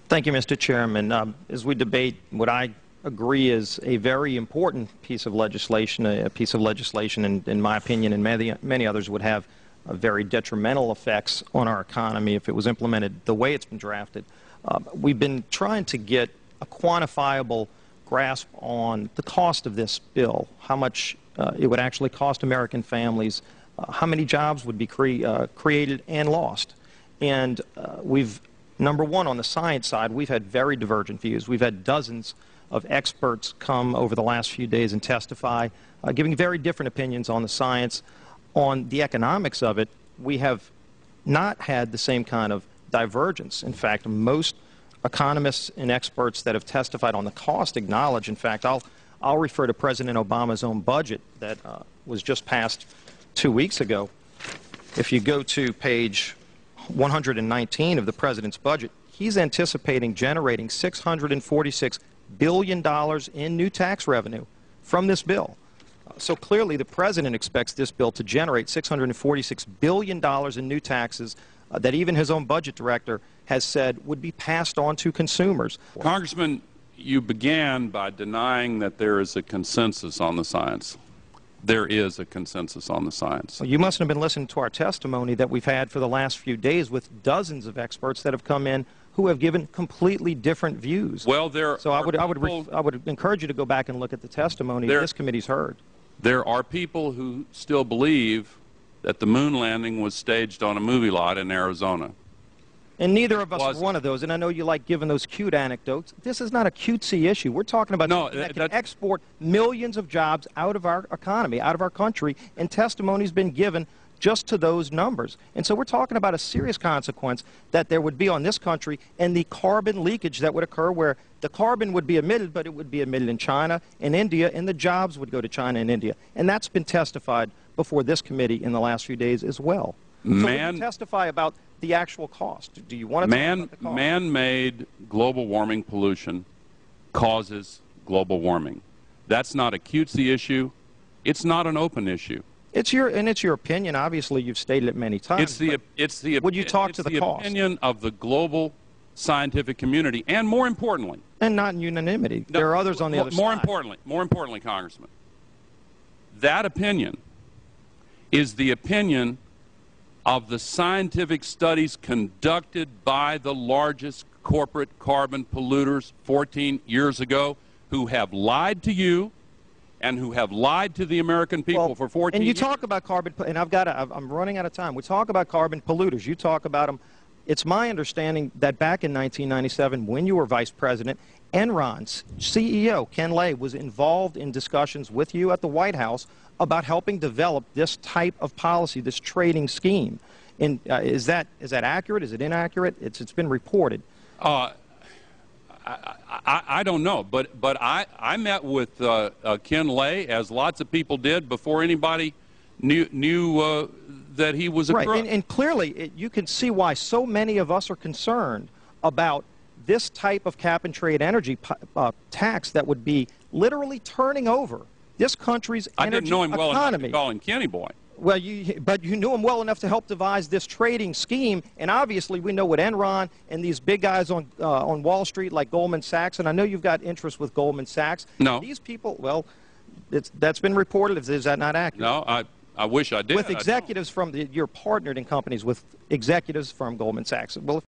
Thank you, Mr. Chairman. As we debate what I agree is a very important piece of legislation, in my opinion, and many others would have very detrimental effects on our economy if it was implemented the way it's been drafted. We've been trying to get a quantifiable grasp on the cost of this bill, how much it would actually cost American families, how many jobs would be created and lost. And number one, on the science side, we've had very divergent views. We've had dozens of experts come over the last few days and testify, giving very different opinions on the science. On the economics of it, we have not had the same kind of divergence. In fact, most economists and experts that have testified on the cost acknowledge, in fact, I'll refer to President Obama's own budget that was just passed 2 weeks ago. If you go to page 119 of the President's budget, he's anticipating generating $646 billion in new tax revenue from this bill. So clearly the President expects this bill to generate $646 billion in new taxes that even his own budget director has said would be passed on to consumers. Congressman, you began by denying that there is a consensus on the science. There is a consensus on the science. Well, you mustn't have been listening to our testimony that we've had for the last few days with dozens of experts that have come in who have given completely different views. Well, I would encourage you to go back and look at the testimony this committee's heard. There are people who still believe that the moon landing was staged on a movie lot in Arizona. And neither of us are one of those, and I know you like giving those cute anecdotes. This is not a cutesy issue. We're talking about something that can export millions of jobs out of our economy, out of our country, and testimony's been given just to those numbers. And so we're talking about a serious consequence that there would be on this country and the carbon leakage that would occur where the carbon would be emitted, but it would be emitted in China and India, and the jobs would go to China and India. And that's been testified before this committee in the last few days as well. So we can testify about the actual cost. Do you want to talk about the cost? Man-made global warming pollution causes global warming. That's not a cutesy issue. It's not an open issue. It's your opinion. Obviously, you've stated it many times. Would you talk to the cost? Opinion of the global scientific community, and more importantly, and not in unanimity. No, there are others on the other side. More importantly, Congressman, that opinion is the opinion of the scientific studies conducted by the largest corporate carbon polluters 14 years ago, who have lied to you and who have lied to the American people for 14 years. And you talk about carbon, and I'm running out of time. We talk about carbon polluters. You talk about them. It's my understanding that back in 1997, when you were Vice President, Enron's CEO, Ken Lay, was involved in discussions with you at the White House about helping develop this type of policy, this trading scheme. And is that accurate? Is it inaccurate? It's been reported. I don't know, but I met with Ken Lay, as lots of people did, before anybody knew that he was a crook. Right, and clearly you can see why so many of us are concerned about this type of cap-and-trade energy tax that would be literally turning over this country's energy economy. I didn't know him well enough to call him Kenny Boy. Well, but you knew him well enough to help devise this trading scheme, and obviously we know what Enron and these big guys on Wall Street like Goldman Sachs, and I know you've got interest with Goldman Sachs. No. These people, well, that's been reported. Is that not accurate? No, I wish I did. With executives from you're partnered in companies with executives from Goldman Sachs. Well,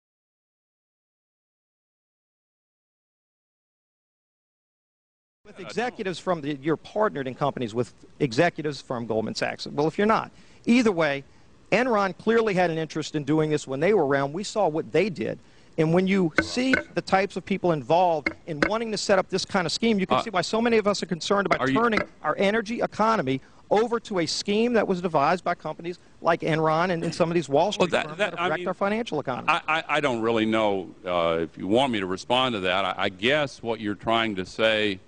with executives from you're partnered in companies with executives from Goldman Sachs. Well, if you're not, either way, Enron clearly had an interest in doing this when they were around. We saw what they did. And when you see the types of people involved in wanting to set up this kind of scheme, you can see why so many of us are concerned about turning our energy economy over to a scheme that was devised by companies like Enron and some of these Wall Street firms that affect our financial economy. I don't really know if you want me to respond to that. I guess what you're trying to say,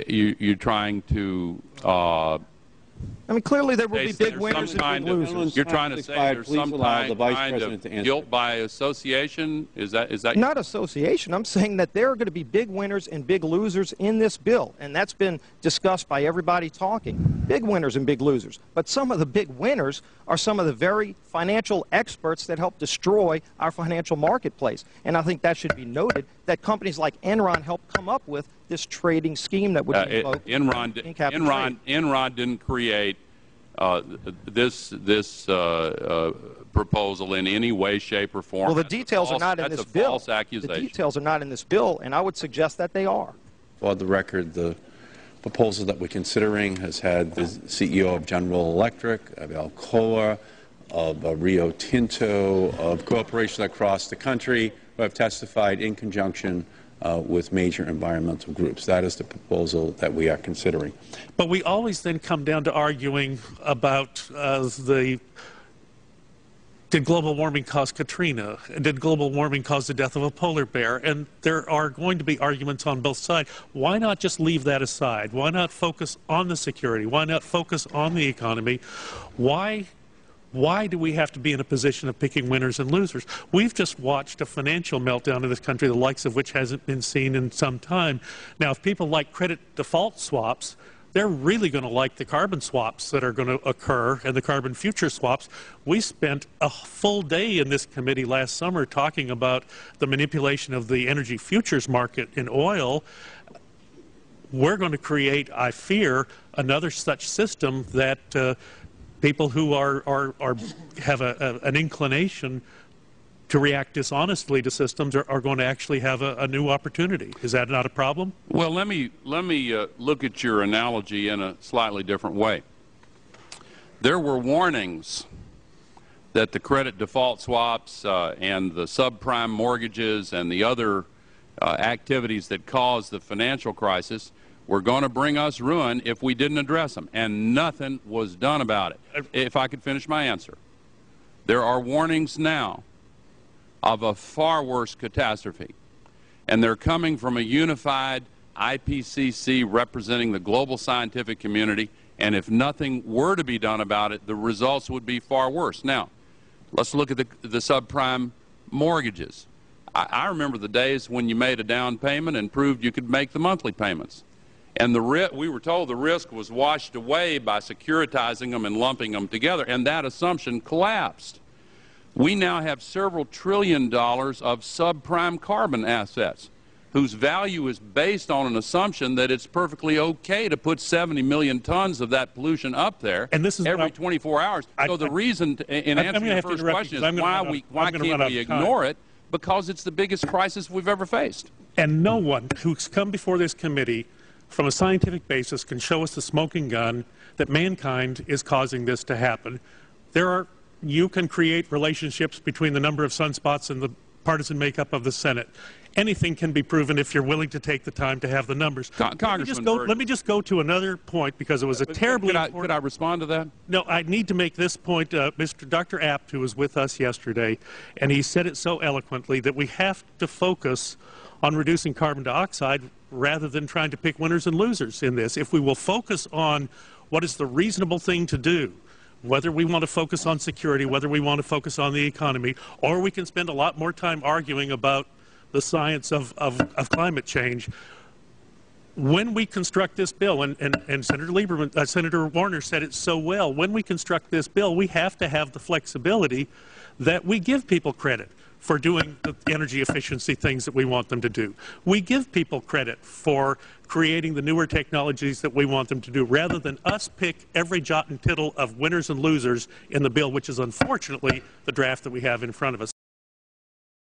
you're trying to I mean, clearly there will be There's big some winners and big kind of- losers. You're trying to say there's Please some allow the Vice kind President to of answer. guilt by association? Is that Not association. I'm saying that there are going to be big winners and big losers in this bill, and that's been discussed by everybody talking. Big winners and big losers. But some of the big winners are some of the very financial experts that help destroy our financial marketplace. And I think that should be noted, that companies like Enron helped come up with this trading scheme that would invoke Enron didn't create this proposal in any way, shape, or form. Well, the details are not in this bill. That's a false accusation. The details are not in this bill, and I would suggest that they are. For the record, the proposal that we're considering has had the CEO of General Electric, of Alcoa, of Rio Tinto, of corporations across the country who have testified in conjunction with major environmental groups. That is the proposal that we are considering. But we always then come down to arguing about did global warming cause Katrina? Did global warming cause the death of a polar bear? And there are going to be arguments on both sides. Why not just leave that aside? Why not focus on the security? Why not focus on the economy? Why do we have to be in a position of picking winners and losers? We've just watched a financial meltdown in this country, the likes of which hasn't been seen in some time. Now, if people like credit default swaps, they're really going to like the carbon swaps that are going to occur and the carbon future swaps. We spent a full day in this committee last summer talking about the manipulation of the energy futures market in oil. We're going to create, I fear, another such system that people who have an inclination to react dishonestly to systems are going to actually have a new opportunity. Is that not a problem? Well, let me look at your analogy in a slightly different way. There were warnings that the credit default swaps and the subprime mortgages and the other activities that caused the financial crisis were going to bring us ruin if we didn't address them, and nothing was done about it. If I could finish my answer. There are warnings now of a far worse catastrophe, and they're coming from a unified IPCC representing the global scientific community, and if nothing were to be done about it, the results would be far worse. Now, let's look at the subprime mortgages. I remember the days when you made a down payment and proved you could make the monthly payments. And we were told the risk was washed away by securitizing them and lumping them together, and that assumption collapsed. We now have several $1 trillion of subprime carbon assets whose value is based on an assumption that it's perfectly okay to put 70 million tons of that pollution up there every 24 hours. So the reason, in answering your first question, is why can't we ignore it? Because it's the biggest crisis we've ever faced. And no one who's come before this committee from a scientific basis can show us the smoking gun that mankind is causing this to happen. You can create relationships between the number of sunspots and the partisan makeup of the Senate. Anything can be proven if you're willing to take the time to have the numbers. Let me just go to another point, because it was a terribly important... Could I respond to that? No, I need to make this point. Dr. Abt, who was with us yesterday, and he said it so eloquently that we have to focus on reducing carbon dioxide rather than trying to pick winners and losers in this. If we will focus on what is the reasonable thing to do, whether we want to focus on security, whether we want to focus on the economy, or we can spend a lot more time arguing about the science of climate change. When we construct this bill, and Senator Warner said it so well, when we construct this bill, we have to have the flexibility that we give people credit for doing the energy efficiency things that we want them to do. We give people credit for creating the newer technologies that we want them to do, rather than us pick every jot and tittle of winners and losers in the bill, which is unfortunately the draft that we have in front of us.